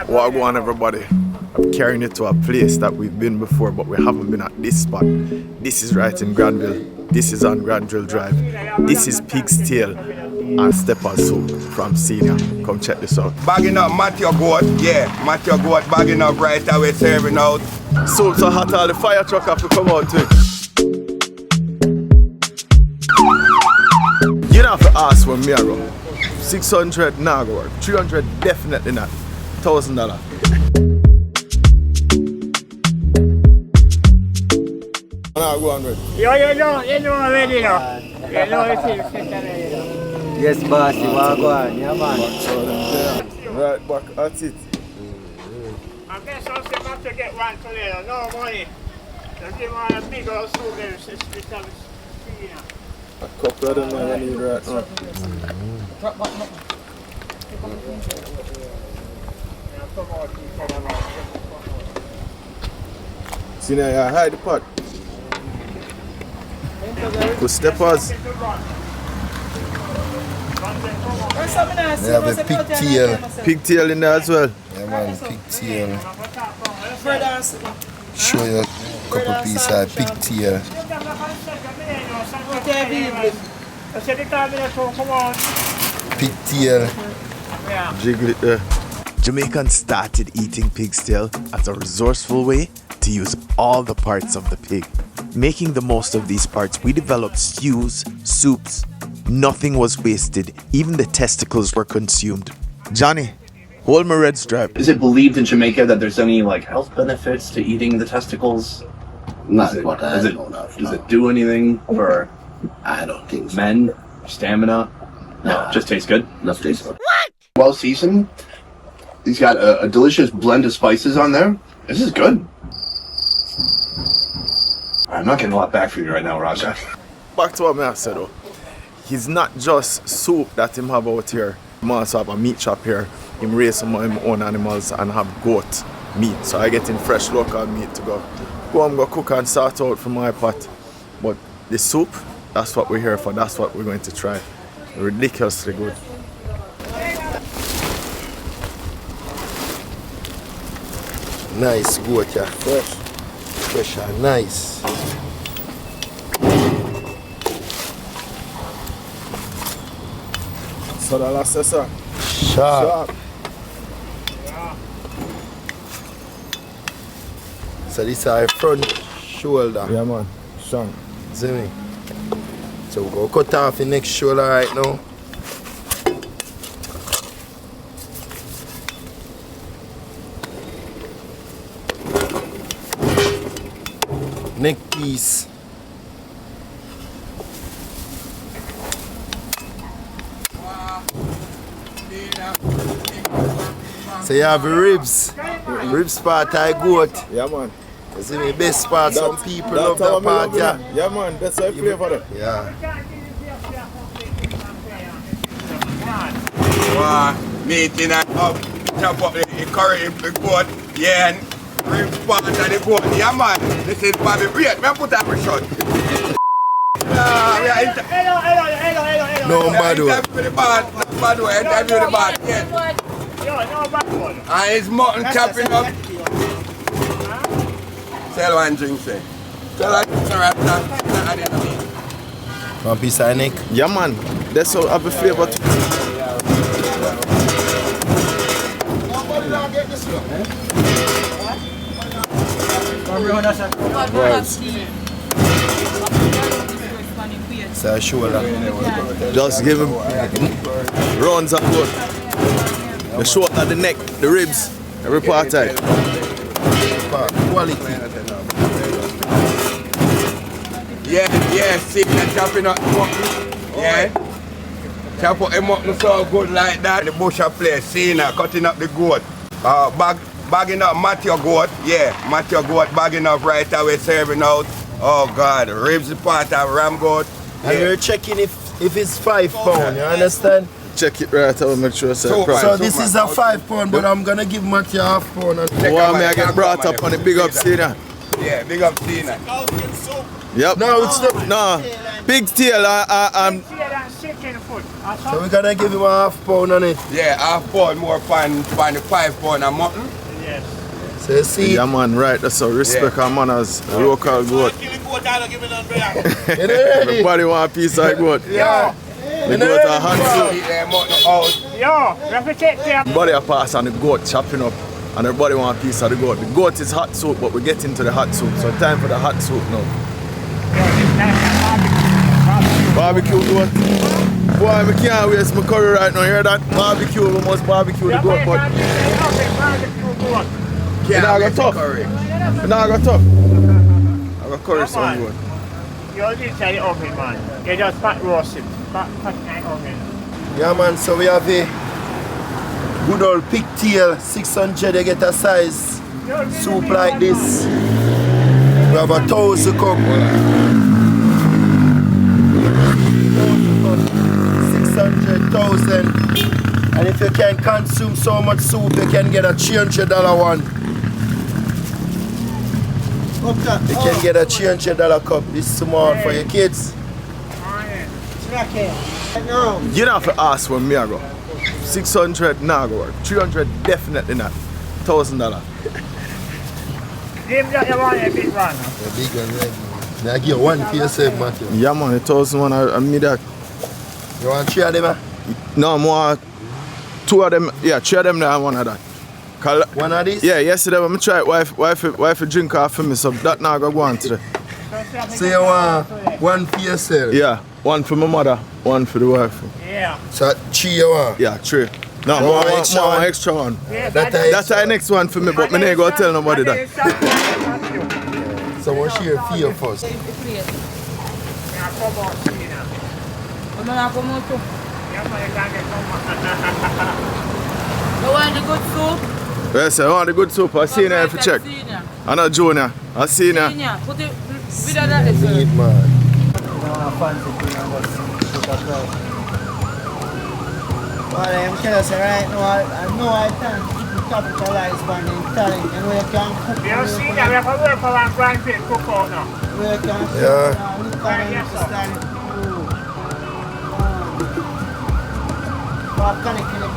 Wha Gwann, everybody. I'm carrying it to a place that we've been before, but we haven't been at this spot. This is right in Granville. This is on Granville Drive. This is Pig's Tail and Steppers Soup from Senior. Come check this out. Bagging up Matthew Goat, yeah. Matthew Goat bagging up right away, serving out. Soup so hot, all the fire truck have to come out too. You don't have to ask when me around. 600 nah go work. 300 definitely not. $1,000. Nah go on with. You know already now. You know it's already. Yes, boss, Wha Gwann, yeah man. Right back at it. I guess I'll say not to get one today, no money. Just give me a big old soup there, it's A couple of them I need right now. See now, you hide the pot. Good steppers. They have a pigtail. Pigtail in there as well. Yeah man, pigtail. Show you a couple pieces of pigtail. Pigtail. Jiggle it there. Jamaicans started eating pig's tail as a resourceful way to use all the parts of the pig. Making the most of these parts, we developed stews, soups. Nothing was wasted. Even the testicles were consumed. Johnny, hold my red stripe. Is it believed in Jamaica that there's any like health benefits to eating the testicles? Not what I Does it know of, does no. it do anything for I don't think so. men? Stamina? No, it just tastes good. Enough taste good. Well seasoned. He's got a delicious blend of spices on there. This is good. I'm not getting a lot back from you right now, Raja. Back to what I said though. He's not just soup that him have out here. He also have a meat shop here. Him raise some of him own animals and have goat meat. So I get in fresh local meat to go and go cook and sort out from my pot. But the soup, that's what we're here for. That's what we're going to try. Ridiculously good. Nice goat, yeah. Fresh and nice. So the last sir. Sharp. So this is our front shoulder. Yeah man, strong. See me? So we go cut off the next shoulder right now. Neck piece. So you have the ribs. Ribs part I goat. Yeah man. You see me best part, some people love that part, yeah. Yeah man, that's why I flavor it. Yeah. Meat in and up, chop up the curry in the goat, yeah, and ribs part of the goat. Yeah man, this is Bobby Breed. Man put up a shot. No bad one. Interview the bad, interview the bad, yeah. And his mutton chopping up. Tell one drink, say. Tell one drink, right. One piece of neck. Yeah man, that's how I have a flavor too. So a shoulder. Just give him runs and good. The shoulder, the neck, the ribs, every part tight. Quality. Yeah, see that chopping up the mutton. Yeah. Chop up the mutton so good like that. The butcher place, seeing her cutting up the goat. Bagging up Matthew Goat, yeah. Matthew Goat bagging up right away, serving out. Oh God, ribs is part of ram goat. Yeah. And we're checking if it's 5 pounds, you understand? Check it right out, make sure it's So right. this is a 5 pound, but I'm gonna give Matthew half pound. And Why me I get brought up on the big up Senior? Yeah, big up Senior. Yep. No, it's not. No. Pig's tail, Chicken foot. So we're gonna give him a half pound on it. Yeah, half pound more fine the 5 pound a mutton. Yes. So you see, Yeah, man, right. That's so respect our manners. Local goat. Everybody want a piece of goat. Yeah. The goat are hand soup. Eat that mutton out. Yo, we have to take care. Everybody a pass on the goat chopping up, and everybody want a piece of the goat. The goat is hot soup, but we get into the hot soup. So time for the hot soup now. Barbecue goat. Boy, I can't waste my curry right now. You hear that? Barbecue, we must barbecue the goat, but Yeah, I got tough. curry. now I got tough. I got curry some goat. You only tell the oven, man. You just fat roast it. Fat night oven. yeah man, so we have a good old pigtail, 600, you get a size soup like this. We have a 1,000 cup. 600,000. And if you can consume so much soup, you can get a $300 one. You can get a $300 cup. This is small for your kids. You don't have to ask where me I go. 600 nah go work. 300 definitely not. $1,000. Give that you want a big one. The big one, right? Now I give you one for yourself, Matthew. Yeah man, 1,000 I need that. You want 3 of them, eh? No more 2 of them, yeah, 3 of them now one of that. One of these? Yeah, yesterday when I tried wife drink off for me, so that now go on today. So you want one for yourself? Yeah, 1 for my mother, 1 for the wife. Yeah. So 3 you want? Yeah, 3. No, More more extra more one? extra one. Yeah, That's That's the next one for me, but me ain't gonna tell nobody that. So we'll share for you first. You want the good soup? Yes, I want the good soup. I see you if you check. I'm not Junior. I see you. Senior, put it with that. Meat man. Well, I'm telling you right now, I know I can capitalize on the talent and we can cook. You see that we have to work for one grand pay cook out now. We can Yeah. look at it, understand it. What can I kill it?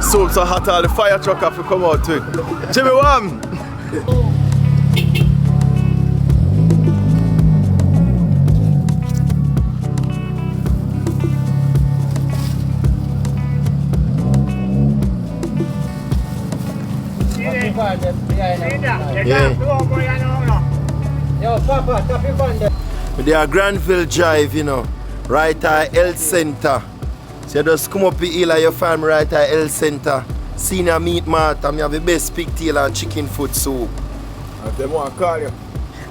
Soup so hot, all the fire truck have to come out to it. Jimmy Wham! Yo, Papa, tap your band there. They are Granville Drive, you know. Right at Health Center. So you just come up the hill and you find me right at Health Center. Senior Meat Mart, and we have the best pigtail and chicken foot soup. If they want to call you.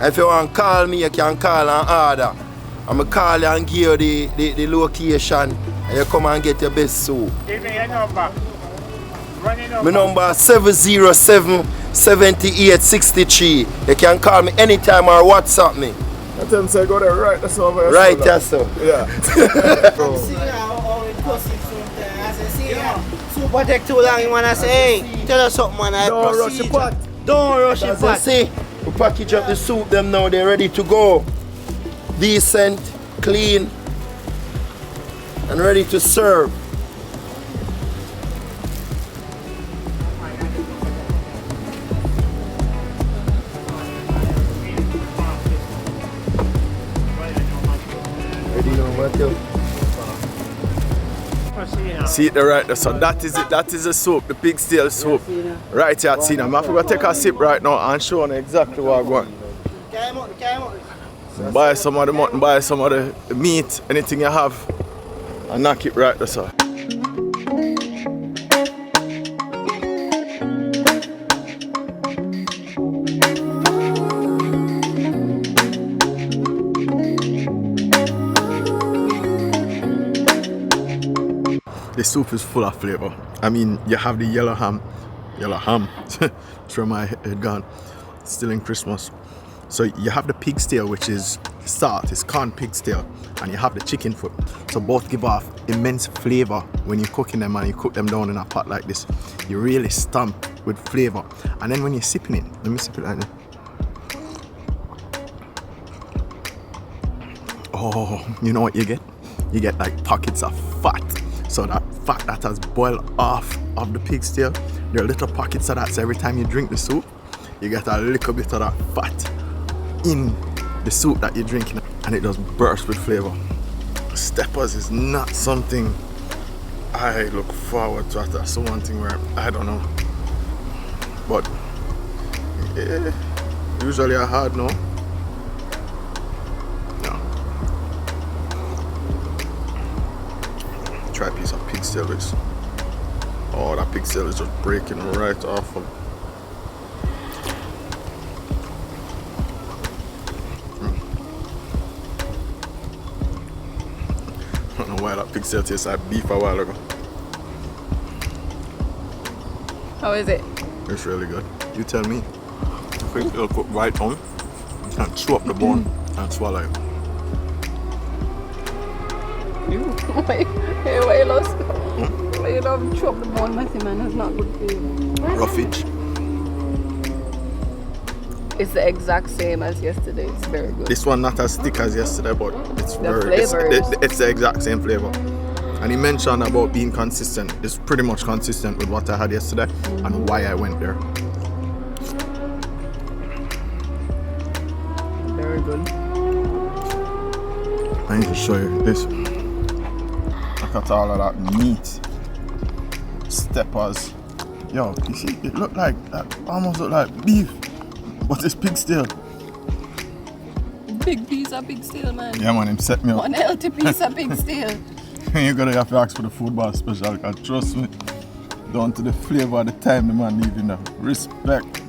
If you want to call me, you can call and order. I'm going to call you and give you the location and you come and get your best soup. Give me your number. Run your My number. number is 707-7863. You can call me anytime or WhatsApp me. I tell them say go there right, that's over your Right, shoulder. yes, sir. Yeah. See how it goes sometimes. I say, see, super take too long. You want to say, hey, tell us something, man. Don't rush the pot. Don't rush the As I pot. say, we package up the soup them now, they're ready to go. Decent, clean, and ready to serve. Ready now, Matthew? See it right there, so that is it, that is the soup, the pigtail soup. Right here at Cena. I'm going to take a sip right now and show you exactly what I want. Buy some of the mutton, buy some of the meat, anything you have, and knock it right there, sir. The soup is full of flavor. I mean, you have the yellow ham, through my head gone, still in Christmas. So you have the pig's tail, which is salt, it's corned pig's tail, and you have the chicken foot. So both give off immense flavor when you're cooking them and you cook them down in a pot like this. You really stamp with flavor. And then when you're sipping it, let me sip it like this. Oh, you know what you get? You get like pockets of fat. So that fat that has boiled off of the pig's tail, there are little pockets of that. So every time you drink the soup, you get a little bit of that fat in the soup that you're drinking, and it just bursts with flavor. Steppers is not something I look forward to. That's the one thing where I don't know. But yeah, usually I hard no. Try a piece of pig's tail is. Oh, that pig's tail is just breaking right off of. I don't know why that pig's tail tastes like beef a while ago. How is it? It's really good. You tell me. I think it'll cook right on. You can chew up the bone and swallow it. Why you lost? Why you don't chop the bone, messy man? That's not good for you. Roughage. It's the exact same as yesterday. It's very good. This one not as thick as yesterday, but it's it's the exact same flavor. And he mentioned about being consistent. It's pretty much consistent with what I had yesterday and why I went there. Very good. I need to show you this. Look at all of that meat. Steppers. Yo, you see, it look like that, almost look like beef. But it's pig's tail. Big piece of pig steel, man. Yeah man, him set me up. One healthy piece of pig steel. You're gonna have to ask for the food bar special, because trust me, down to the flavor of the time the man leaving there. Respect.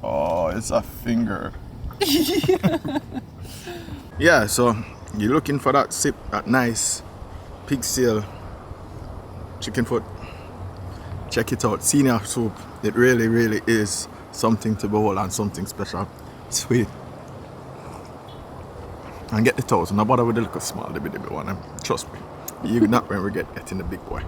Oh, it's a finger. Yeah, so you're looking for that sip, that nice pig's tail chicken foot. Check it out, senior soup. It really, really is something to behold and something special. Sweet. And get the toast, no bother with the little small, the bit one. Trust me, you're not going to regret getting the big boy.